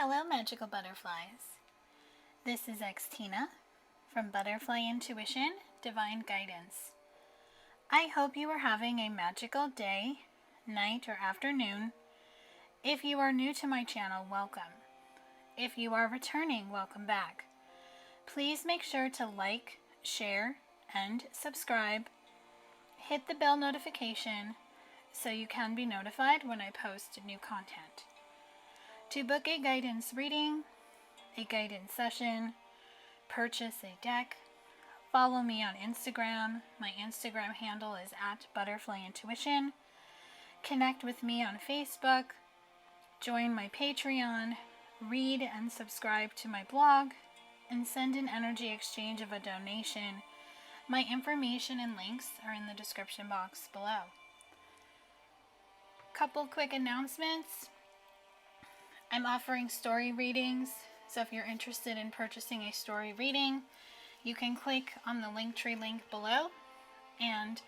Hello, magical butterflies. This is Tina from Butterfly Intuition, Divine Guidance. I hope you are having a magical day, night, or afternoon. If you are new to my channel, welcome. If you are returning, welcome back. Please make sure to like, share, and subscribe. Hit the bell notification so you can be notified when I post new content. To book a guidance reading, a guidance session, purchase a deck, follow me on Instagram. My Instagram handle is @butterflyintuition. Connect with me on Facebook, join my Patreon, read and subscribe to my blog, and send an energy exchange of a donation. My information and links are in the description box below. Couple quick announcements. I'm offering story readings, so if you're interested in purchasing a story reading, you can click on the Linktree link below, and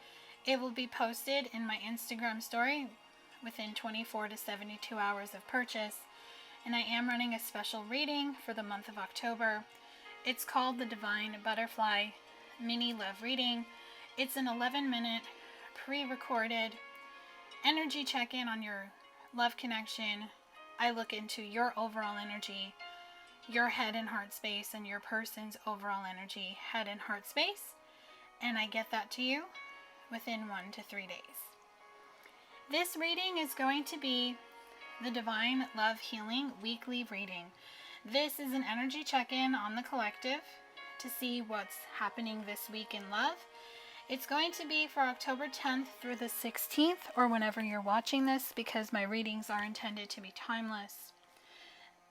it will be posted in my Instagram story within 24 to 72 hours of purchase. And I am running a special reading for the month of October. It's called the Divine Butterfly Mini Love Reading. It's an 11-minute pre-recorded energy check-in on your love connection. I look into your overall energy, your head and heart space, and your person's overall energy, head and heart space, and I get that to you within 1 to 3 days. This reading is going to be the Divine Love Healing Weekly Reading. This is an energy check-in on the collective to see what's happening this week in love. It's going to be for October 10th through the 16th, or whenever you're watching this, because my readings are intended to be timeless.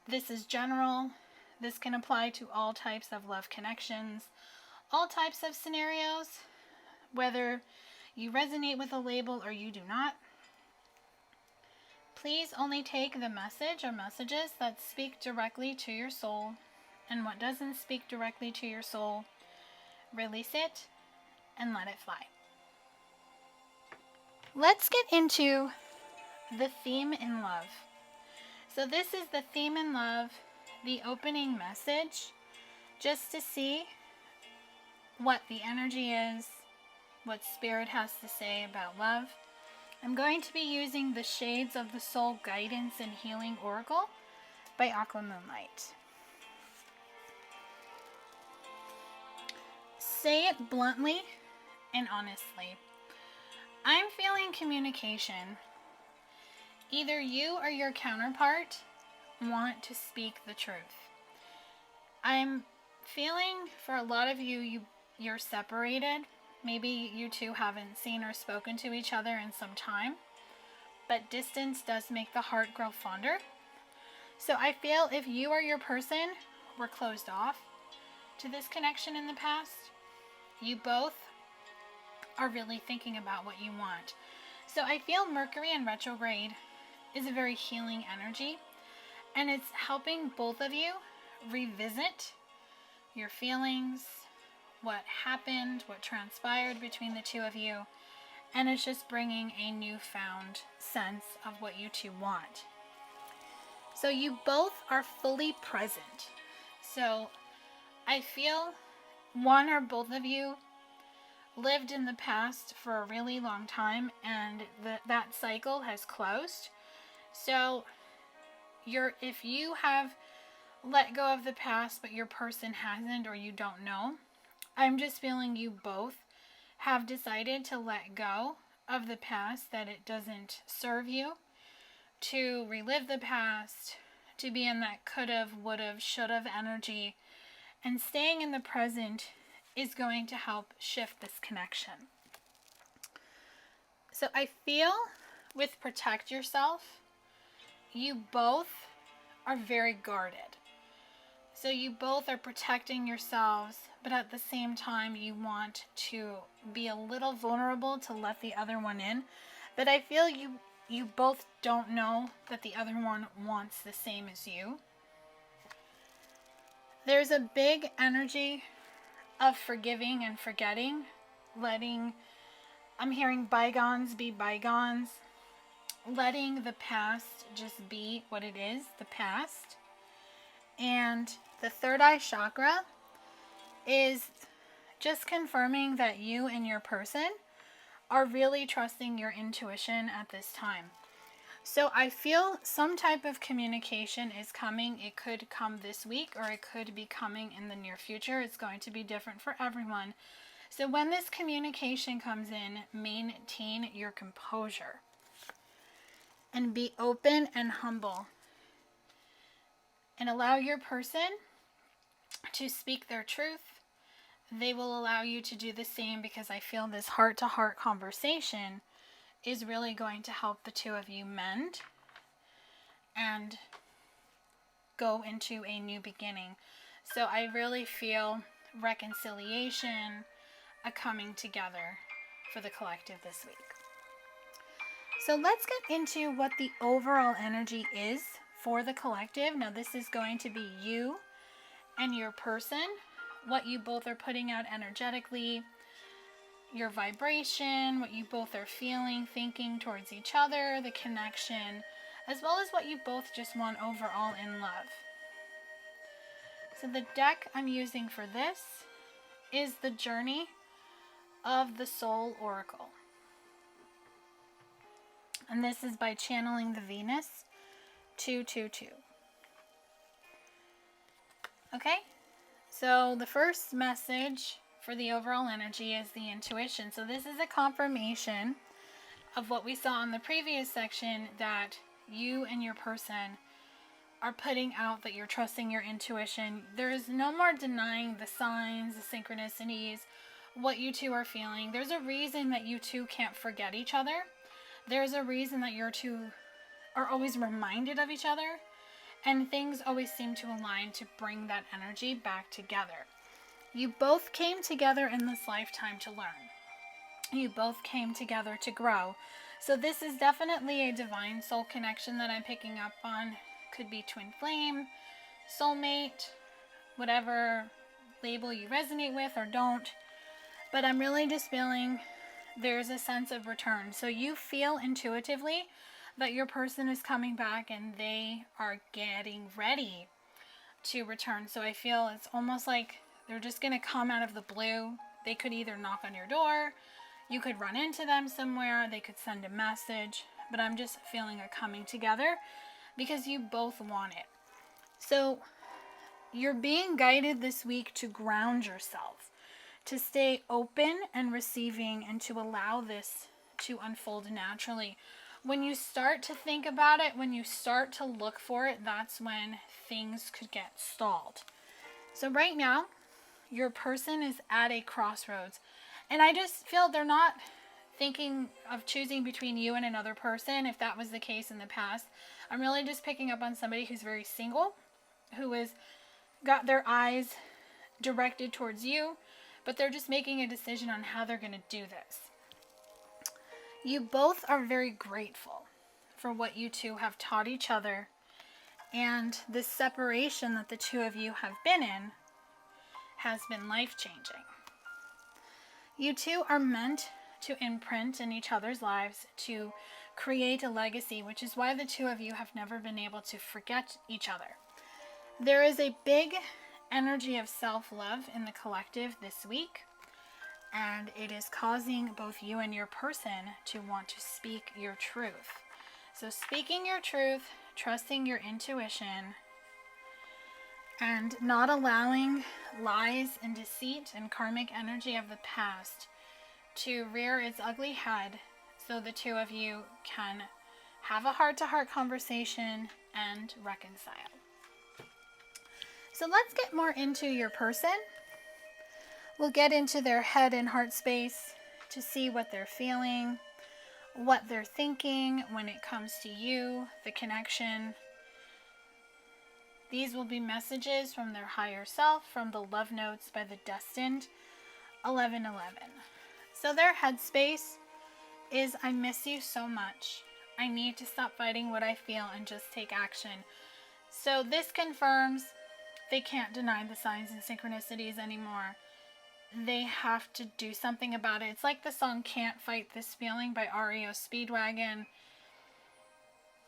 This is general. This can apply to all types of love connections, all types of scenarios, whether you resonate with a label or you do not. Please only take the message or messages that speak directly to your soul, and what doesn't speak directly to your soul, release it and let it fly. Let's get into the theme in love. So this is the theme in love, the opening message, just to see what the energy is, what Spirit has to say about love. I'm going to be using the Shades of the Soul Guidance and Healing Oracle by Aqua Moonlight. Say it bluntly and honestly. I'm feeling communication. Either you or your counterpart want to speak the truth. I'm feeling for a lot of you, you're separated. Maybe you two haven't seen or spoken to each other in some time, but distance does make the heart grow fonder. So I feel if you or your person were closed off to this connection in the past, you both are really thinking about what you want. So I feel Mercury in retrograde is a very healing energy, and it's helping both of you revisit your feelings, what happened, what transpired between the two of you, and it's just bringing a newfound sense of what you two want. So you both are fully present. So I feel one or both of you lived in the past for a really long time, and that cycle has closed. So if you have let go of the past but your person hasn't, or you don't know, I'm just feeling you both have decided to let go of the past, that it doesn't serve you, to relive the past, to be in that could've, would've, should've energy, and staying in the present is going to help shift this connection. So I feel with protect yourself, you both are very guarded. So you both are protecting yourselves, but at the same time you want to be a little vulnerable to let the other one in. But I feel you both don't know that the other one wants the same as you. There's a big energy of forgiving and forgetting, I'm hearing bygones be bygones, letting the past just be what it is, the past. And the third eye chakra is just confirming that you and your person are really trusting your intuition at this time. So I feel some type of communication is coming. It could come this week or it could be coming in the near future. It's going to be different for everyone. So when this communication comes in, maintain your composure and be open and humble and allow your person to speak their truth. They will allow you to do the same, because I feel this heart-to-heart conversation is really going to help the two of you mend and go into a new beginning. So I really feel reconciliation, a coming together for the collective this week. So let's get into what the overall energy is for the collective. Now this is going to be you and your person, what you both are putting out energetically, your vibration, what you both are feeling, thinking towards each other, the connection, as well as what you both just want overall in love. So the deck I'm using for this is the Journey of the Soul Oracle. And this is by Channeling the Venus 222. Okay, so the first message for the overall energy is the intuition. So this is a confirmation of what we saw in the previous section, that you and your person are putting out that you're trusting your intuition. There is no more denying the signs, the synchronicities, what you two are feeling. There's a reason that you two can't forget each other. There's a reason that you two are always reminded of each other. And things always seem to align to bring that energy back together. You both came together in this lifetime to learn. You both came together to grow. So this is definitely a divine soul connection that I'm picking up on. Could be twin flame, soulmate, whatever label you resonate with or don't. But I'm really just feeling there's a sense of return. So you feel intuitively that your person is coming back and they are getting ready to return. So I feel it's almost like they're just going to come out of the blue. They could either knock on your door, you could run into them somewhere, they could send a message, but I'm just feeling a coming together because you both want it. So you're being guided this week to ground yourself, to stay open and receiving, and to allow this to unfold naturally. When you start to think about it, when you start to look for it, that's when things could get stalled. So right now, your person is at a crossroads. And I just feel they're not thinking of choosing between you and another person, if that was the case in the past. I'm really just picking up on somebody who's very single, who has got their eyes directed towards you, but they're just making a decision on how they're going to do this. You both are very grateful for what you two have taught each other, and the separation that the two of you have been in has been life-changing. You two are meant to imprint in each other's lives, to create a legacy, which is why the two of you have never been able to forget each other. There is a big energy of self-love in the collective this week, and it is causing both you and your person to want to speak your truth. So speaking your truth, trusting your intuition, and not allowing lies and deceit and karmic energy of the past to rear its ugly head, so the two of you can have a heart-to-heart conversation and reconcile. So let's get more into your person. We'll get into their head and heart space to see what they're feeling, what they're thinking when it comes to you, the connection. These will be messages from their higher self, from the love notes by the Destined 1111. So their headspace is, I miss you so much. I need to stop fighting what I feel and just take action. So this confirms they can't deny the signs and synchronicities anymore. They have to do something about it. It's like the song Can't Fight This Feeling by REO Speedwagon.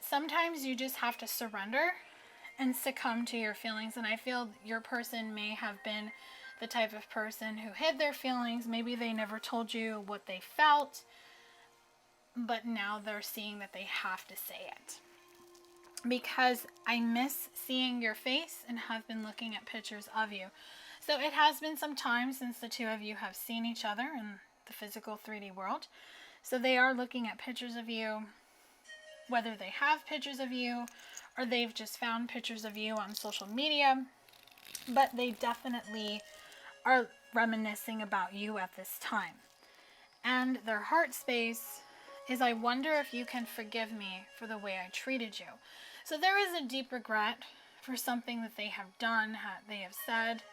Sometimes you just have to surrender and succumb to your feelings. And I feel your person may have been the type of person who hid their feelings. Maybe they never told you what they felt, but now they're seeing that they have to say it. Because I miss seeing your face and have been looking at pictures of you. So it has been some time since the two of you have seen each other in the physical 3D world. So they are looking at pictures of you, whether they have pictures of you or they've just found pictures of you on social media. But they definitely are reminiscing about you at this time. And their heart space is, I wonder if you can forgive me for the way I treated you. So there is a deep regret for something that they have done, they have said.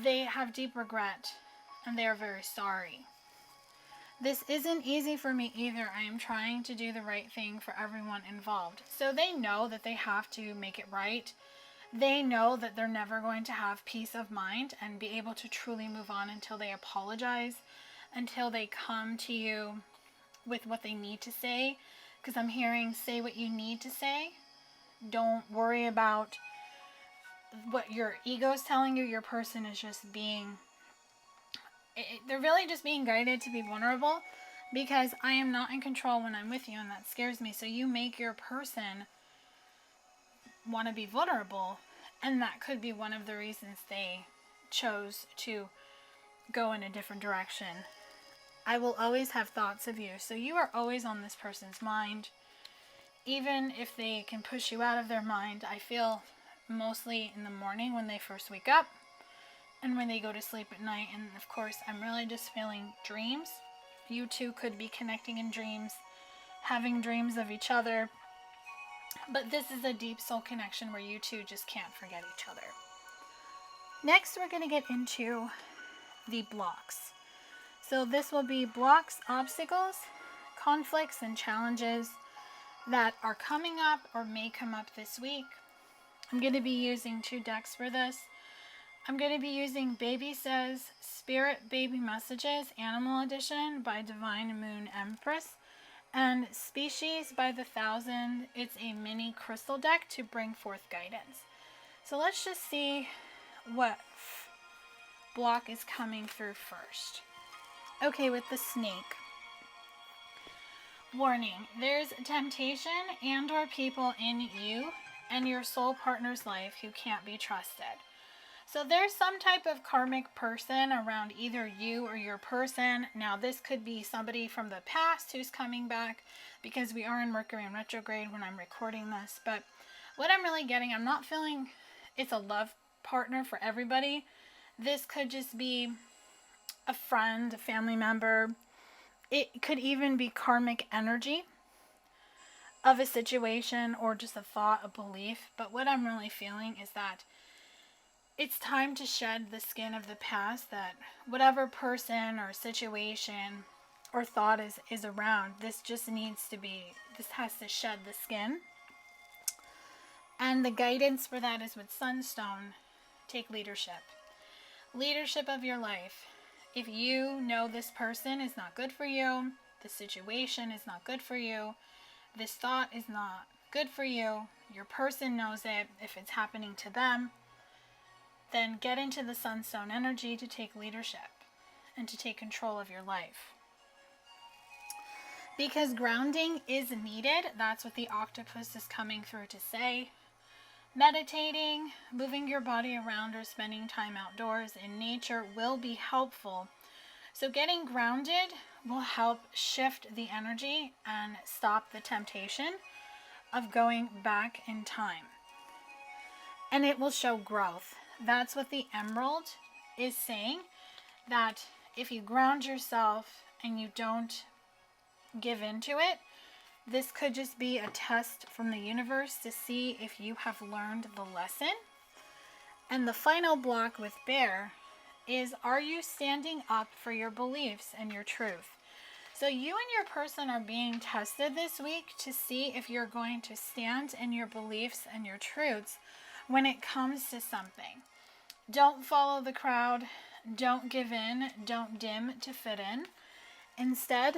They have deep regret and they are very sorry. This isn't easy for me either. I am trying to do the right thing for everyone involved. So they know that they have to make it right. They know that they're never going to have peace of mind and be able to truly move on until they apologize, until they come to you with what they need to say. Because I'm hearing, say what you need to say. Don't worry about what your ego is telling you. Your person is just being, they're really just being guided to be vulnerable, because I am not in control when I'm with you, and that scares me. So you make your person want to be vulnerable, and that could be one of the reasons they chose to go in a different direction. I will always have thoughts of you. So you are always on this person's mind. Even if they can push you out of their mind, I feel mostly in the morning when they first wake up and when they go to sleep at night. And of course, I'm really just feeling dreams. You two could be connecting in dreams, having dreams of each other. But this is a deep soul connection where you two just can't forget each other. Next, we're going to get into the blocks. So this will be blocks, obstacles, conflicts, and challenges that are coming up or may come up this week. I'm going to be using 2 decks for this. I'm going to be using Baby Says Spirit Baby Messages Animal Edition by Divine Moon Empress, and Species by the 1000. It's a mini crystal deck to bring forth guidance. So let's just see what block is coming through first. Okay, with the snake. Warning, there's temptation and or people in you and your soul partner's life who can't be trusted. So there's some type of karmic person around either you or your person. Now this could be somebody from the past who's coming back, because we are in Mercury in retrograde when I'm recording this. But what I'm really getting, I'm not feeling it's a love partner for everybody. This could just be a friend, a family member. It could even be karmic energy of a situation or just a thought, a belief. But what I'm really feeling is that it's time to shed the skin of the past, that whatever person or situation or thought is around, this has to shed the skin. And the guidance for that is with Sunstone, take leadership. Leadership of your life. If you know this person is not good for you, the situation is not good for you, this thought is not good for you, your person knows it, if it's happening to them, then get into the Sunstone energy to take leadership and to take control of your life. Because grounding is needed. That's what the octopus is coming through to say. Meditating, moving your body around, or spending time outdoors in nature will be helpful. So getting grounded will help shift the energy and stop the temptation of going back in time. And it will show growth. That's what the emerald is saying, that if you ground yourself and you don't give into it, this could just be a test from the universe to see if you have learned the lesson. And the final block with Bear is, are you standing up for your beliefs and your truth? So you and your person are being tested this week to see if you're going to stand in your beliefs and your truths when it comes to something. Don't follow the crowd. Don't give in. Don't dim to fit in. Instead,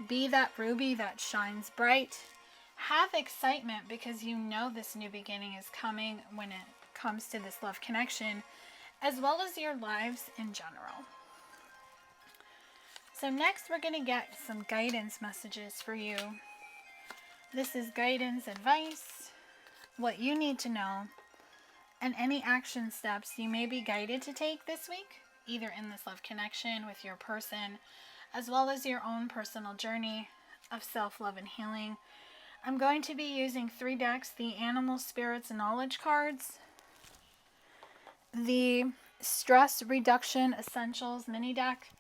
be that ruby that shines bright. Have excitement because you know this new beginning is coming when it comes to this love connection, as well as your lives in general. So next we're going to get some guidance messages for you. This is guidance, advice, what you need to know, and any action steps you may be guided to take this week, either in this love connection with your person, as well as your own personal journey of self-love and healing. I'm going to be using 3 decks, the Animal Spirits Knowledge cards, the Stress Reduction Essentials mini deck,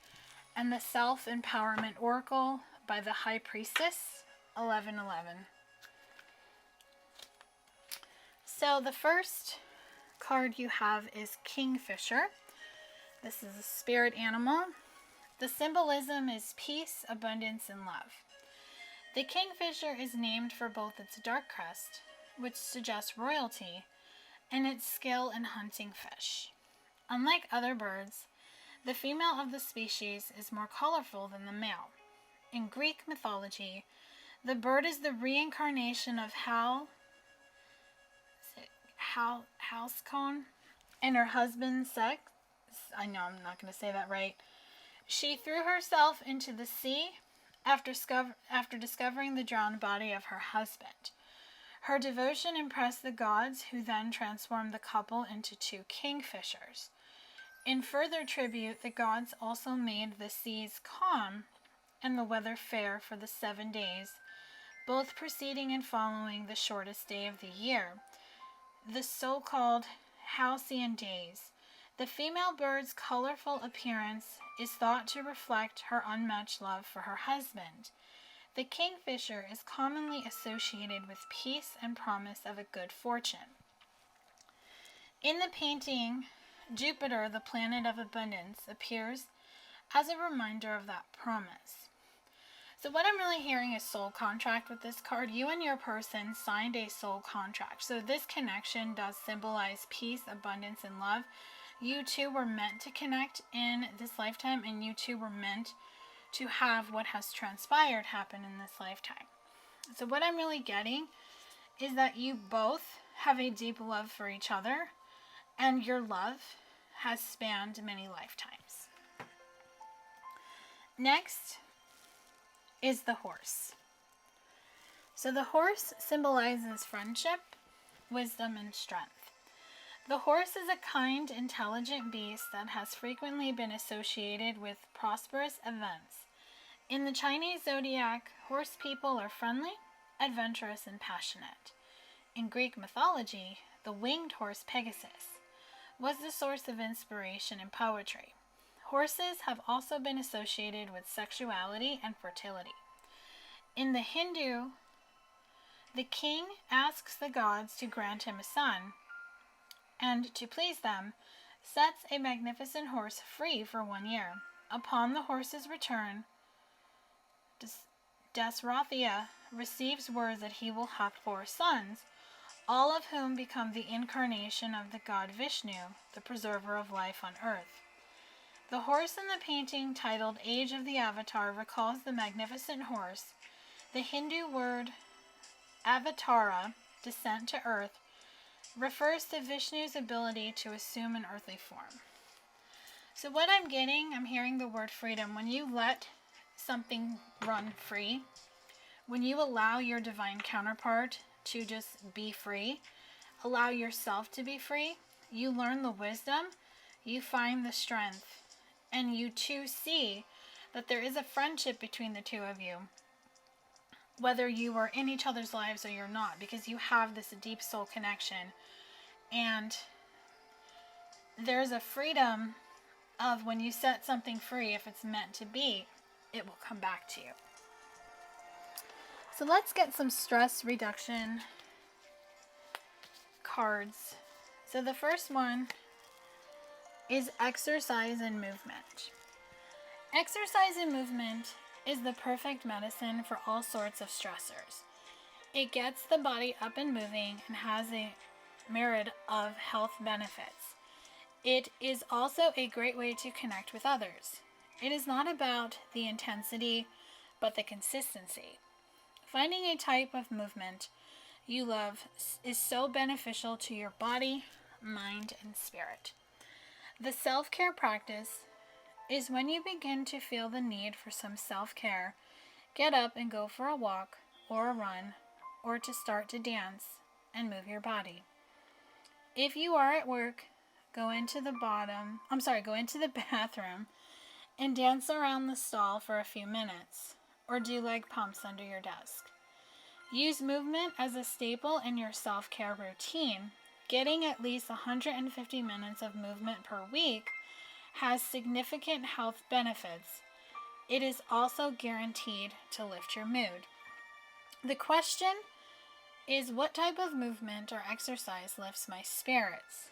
and the Self-Empowerment Oracle by the High Priestess, 1111. So the first card you have is Kingfisher. This is a spirit animal. The symbolism is peace, abundance, and love. The kingfisher is named for both its dark crest, which suggests royalty, and its skill in hunting fish. Unlike other birds, the female of the species is more colorful than the male. In Greek mythology, the bird is the reincarnation of Halcyon and her husband Sex. I know I'm not going to say that right. She threw herself into the sea after discovering the drowned body of her husband. Her devotion impressed the gods, who then transformed the couple into 2 kingfishers. In further tribute, the gods also made the seas calm and the weather fair for the 7 days, both preceding and following the shortest day of the year, the so-called halcyon days. The female bird's colorful appearance is thought to reflect her unmatched love for her husband. The kingfisher is commonly associated with peace and promise of a good fortune. In the painting, Jupiter, the planet of abundance, appears as a reminder of that promise. So what I'm really hearing is soul contract with this card. You and your person signed a soul contract. So this connection does symbolize peace, abundance, and love. You two were meant to connect in this lifetime, and you two were meant to have what has transpired happen in this lifetime. So what I'm really getting is that you both have a deep love for each other, and your love has spanned many lifetimes. Next is the horse. So the horse symbolizes friendship, wisdom, and strength. The horse is a kind, intelligent beast that has frequently been associated with prosperous events. In the Chinese zodiac, horse people are friendly, adventurous, and passionate. In Greek mythology, the winged horse Pegasus was the source of inspiration in poetry. Horses have also been associated with sexuality and fertility. In the Hindu, the king asks the gods to grant him a son, and to please them, sets a magnificent horse free for 1 year. Upon the horse's return, Dasrathiya receives word that he will have 4 sons, all of whom become the incarnation of the god Vishnu, the preserver of life on earth. The horse in the painting titled Age of the Avatar recalls the magnificent horse. The Hindu word avatara, descent to earth, refers to Vishnu's ability to assume an earthly form. So what I'm hearing the word freedom. When you let something run free, when you allow your divine counterpart to just be free, allow yourself to be free, you learn the wisdom, you find the strength, and you too see that there is a friendship between the two of you, whether you are in each other's lives or you're not, because you have this deep soul connection. And there's a freedom of when you set something free, if it's meant to be, it will come back to you. So let's get some stress reduction cards. So the first one is exercise and movement. Exercise and movement is the perfect medicine for all sorts of stressors. It gets the body up and moving and has a myriad of health benefits. It is also a great way to connect with others. It is not about the intensity, but the consistency. Finding a type of movement you love is so beneficial to your body, mind, and spirit. The self-care practice is when you begin to feel the need for some self-care. Get up and go for a walk or a run, or to start to dance and move your body. If you are at work, go into the bathroom and dance around the stall for a few minutes, or do leg pumps under your desk. Use movement as a staple in your self-care routine. Getting at least 150 minutes of movement per week has significant health benefits. It is also guaranteed to lift your mood. The question is, what type of movement or exercise lifts my spirits?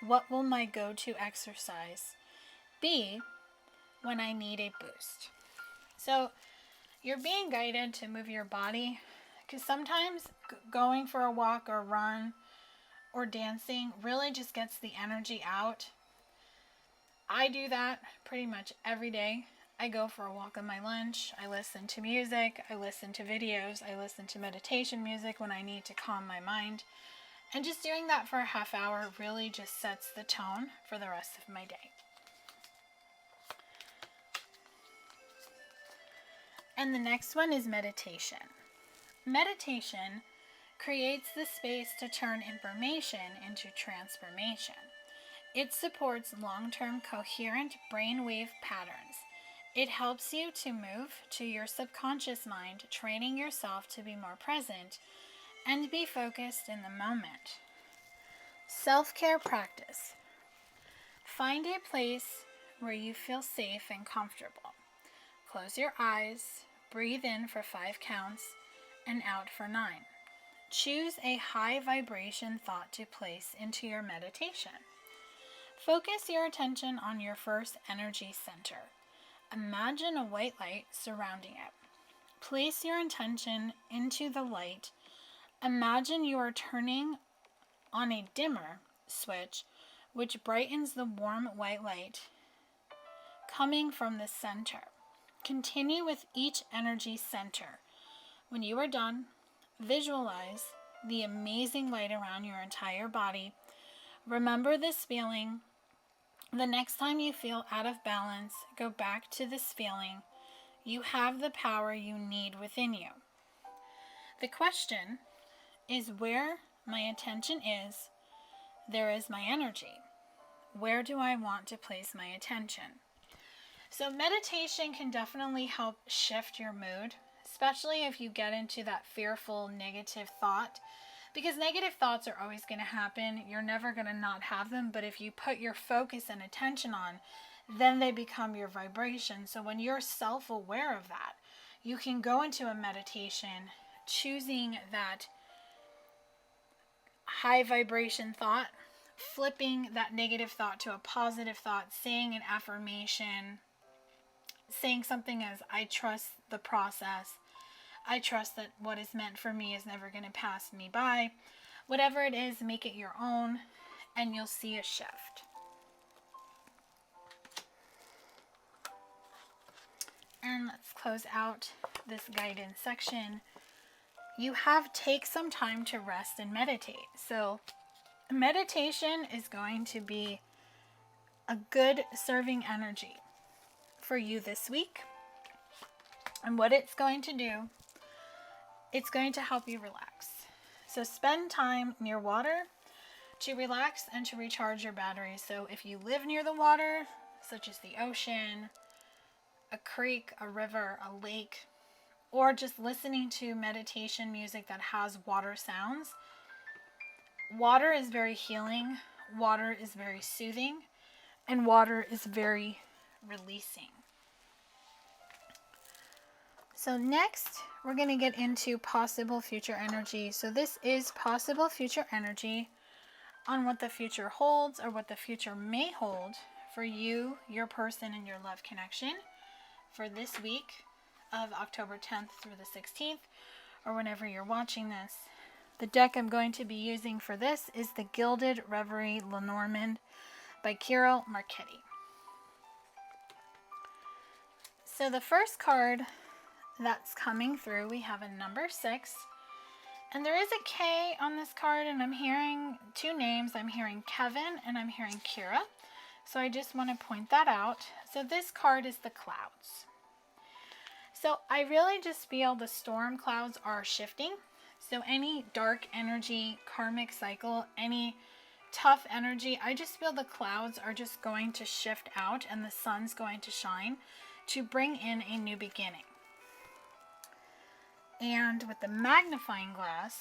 What will my go-to exercise be when I need a boost? So you're being guided to move your body, because sometimes going for a walk or run or dancing really just gets the energy out. I do that pretty much every day. I go for a walk on my lunch. I listen to music. I listen to videos. I listen to meditation music when I need to calm my mind. And just doing that for a half hour really just sets the tone for the rest of my day. And the next one is meditation. Meditation creates the space to turn information into transformation. It supports long-term coherent brainwave patterns. It helps you to move to your subconscious mind, training yourself to be more present and be focused in the moment. Self-care practice. Find a place where you feel safe and comfortable. Close your eyes, breathe in for 5 counts, and out for 9. Choose a high vibration thought to place into your meditation. Focus your attention on your first energy center. Imagine a white light surrounding it. Place your intention into the light. Imagine you are turning on a dimmer switch, which brightens the warm white light coming from the center. Continue with each energy center. When you are done, visualize the amazing light around your entire body. Remember this feeling. The next time you feel out of balance, go back to this feeling. You have the power you need within you. The question is, where my attention is, there is my energy. Where do I want to place my attention? So meditation can definitely help shift your mood, especially if you get into that fearful, negative thought. Because negative thoughts are always going to happen. You're never going to not have them. But if you put your focus and attention on, then they become your vibration. So when you're self-aware of that, you can go into a meditation choosing that high vibration thought, flipping that negative thought to a positive thought, saying an affirmation, saying something as, I trust the process. I trust that what is meant for me is never going to pass me by. Whatever it is, make it your own, and you'll see a shift. And let's close out this guidance section. You have take some time to rest and meditate. So meditation is going to be a good serving energy for you this week. And what it's going to do, it's going to help you relax. So spend time near water to relax and to recharge your batteries. So if you live near the water, such as the ocean, a creek, a river, a lake, or just listening to meditation music that has water sounds, water is very healing, water is very soothing, and water is very releasing. So next, we're going to get into possible future energy. So this is possible future energy on what the future holds, or what the future may hold for you, your person, and your love connection for this week of October 10th through the 16th, or whenever you're watching this. The deck I'm going to be using for this is the Gilded Reverie Lenormand by Kirill Marchetti. So the first card that's coming through, we have a number 6. And there is a K on this card, and I'm hearing 2 names. I'm hearing Kevin and I'm hearing Kira. So I just want to point that out. So this card is the clouds. So I really just feel the storm clouds are shifting. So any dark energy, karmic cycle, any tough energy, I just feel the clouds are just going to shift out and the sun's going to shine to bring in a new beginning. And with the magnifying glass,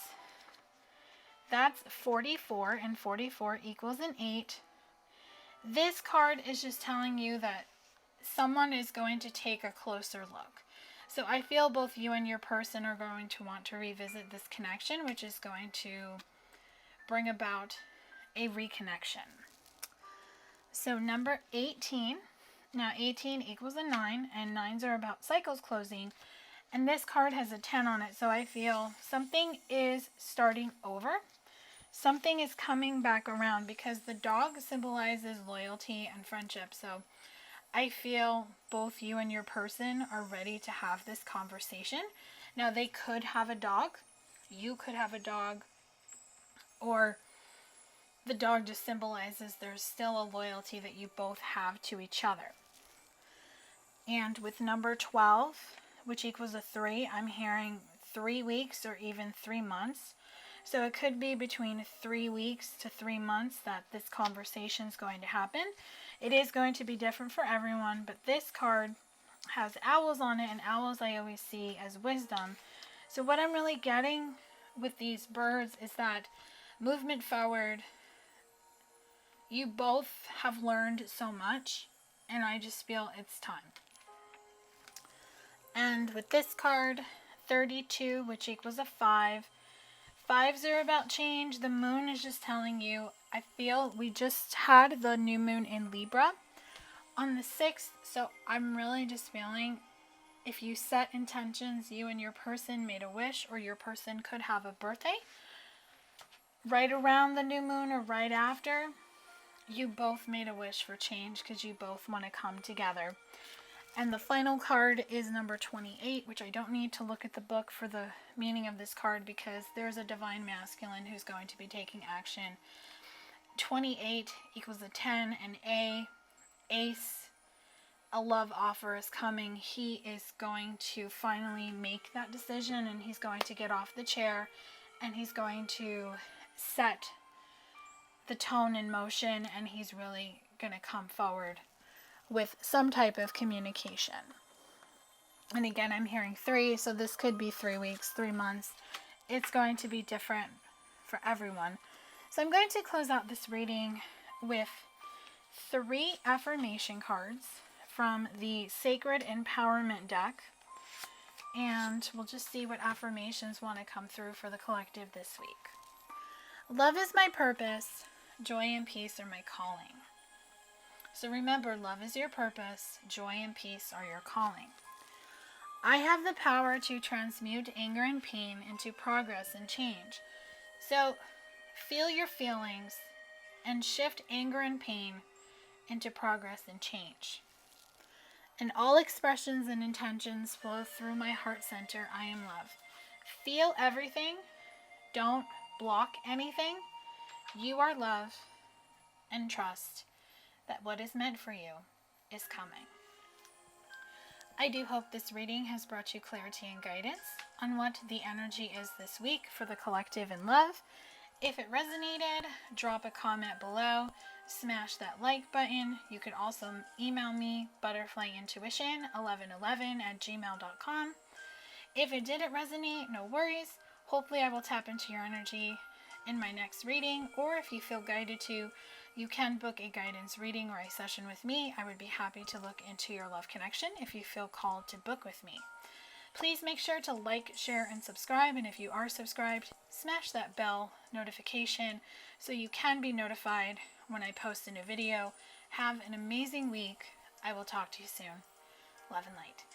that's 44, and 44 equals an 8. This card is just telling you that someone is going to take a closer look. So I feel both you and your person are going to want to revisit this connection, which is going to bring about a reconnection. So number 18. Now 18 equals a 9, and 9s are about cycles closing. And this card has a 10 on it, so I feel something is starting over. Something is coming back around because the dog symbolizes loyalty and friendship. So I feel both you and your person are ready to have this conversation. Now they could have a dog, you could have a dog, or the dog just symbolizes there's still a loyalty that you both have to each other. And with number 12, which equals a 3, I'm hearing 3 weeks or even 3 months. So it could be between 3 weeks to 3 months that this conversation is going to happen. It is going to be different for everyone, but this card has owls on it, and owls I always see as wisdom. So what I'm really getting with these birds is that movement forward, you both have learned so much, and I just feel it's time. And with this card, 32, which equals a 5. 5s are about change. The moon is just telling you, I feel we just had the new moon in Libra on the 6th. So I'm really just feeling if you set intentions, you and your person made a wish, or your person could have a birthday right around the new moon or right after, you both made a wish for change because you both want to come together. And the final card is number 28, which I don't need to look at the book for the meaning of this card because there's a divine masculine who's going to be taking action. 28 equals a 10, an ace, a love offer is coming. He is going to finally make that decision, and he's going to get off the chair, and he's going to set the tone in motion, and he's really going to come forward with some type of communication. And again, I'm hearing 3, so this could be 3 weeks, 3 months. It's going to be different for everyone. So I'm going to close out this reading with 3 affirmation cards from the Sacred Empowerment deck. And we'll just see what affirmations want to come through for the collective this week. Love is my purpose. Joy and peace are my calling. So remember, love is your purpose, joy and peace are your calling. I have the power to transmute anger and pain into progress and change. So feel your feelings and shift anger and pain into progress and change. And all expressions and intentions flow through my heart center. I am love. Feel everything. Don't block anything. You are love, and trust that what is meant for you is coming. I do hope this reading has brought you clarity and guidance on what the energy is this week for the collective in love. If it resonated, drop a comment below, smash that like button. You could also email me, butterflyintuition1111@gmail.com. If it didn't resonate, no worries. Hopefully I will tap into your energy in my next reading, or if you feel guided to, you can book a guidance reading or a session with me. I would be happy to look into your love connection if you feel called to book with me. Please make sure to like, share, and subscribe, and if you are subscribed, smash that bell notification so you can be notified when I post a new video. Have an amazing week. I will talk to you soon. Love and light.